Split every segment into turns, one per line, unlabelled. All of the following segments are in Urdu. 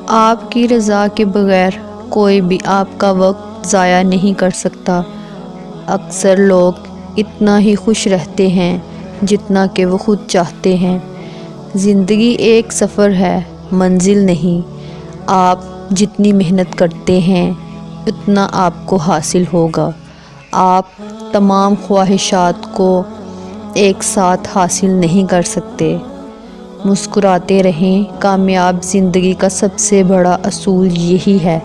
آپ کی رضا کے بغیر کوئی بھی آپ کا وقت ضائع نہیں کر سکتا۔ اکثر لوگ اتنا ہی خوش رہتے ہیں جتنا کہ وہ خود چاہتے ہیں۔ زندگی ایک سفر ہے، منزل نہیں۔ آپ جتنی محنت کرتے ہیں اتنا آپ کو حاصل ہوگا۔ آپ تمام خواہشات کو ایک ساتھ حاصل نہیں کر سکتے۔ مسکراتے رہیں۔ کامیاب زندگی کا سب سے بڑا اصول یہی ہے۔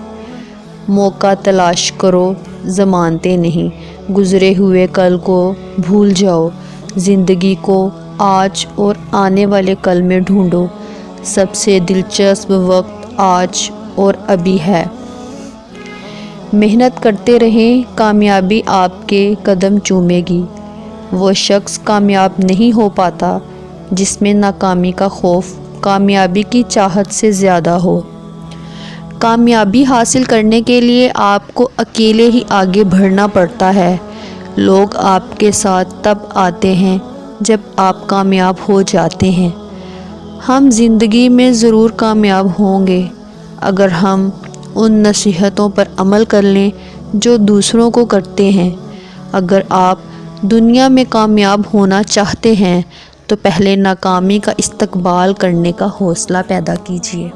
موقع تلاش کرو، ضمانتیں نہیں۔ گزرے ہوئے کل کو بھول جاؤ، زندگی کو آج اور آنے والے کل میں ڈھونڈو۔ سب سے دلچسپ وقت آج اور ابھی ہے۔ محنت کرتے رہیں، کامیابی آپ کے قدم چومے گی۔ وہ شخص کامیاب نہیں ہو پاتا جس میں ناکامی کا خوف کامیابی کی چاہت سے زیادہ ہو۔ کامیابی حاصل کرنے کے لیے آپ کو اکیلے ہی آگے بڑھنا پڑتا ہے۔ لوگ آپ کے ساتھ تب آتے ہیں جب آپ کامیاب ہو جاتے ہیں۔ ہم زندگی میں ضرور کامیاب ہوں گے اگر ہم ان نصیحتوں پر عمل کر لیں جو دوسروں کو کرتے ہیں۔ اگر آپ دنیا میں کامیاب ہونا چاہتے ہیں تو پہلے ناکامی کا استقبال کرنے کا حوصلہ پیدا کیجیے۔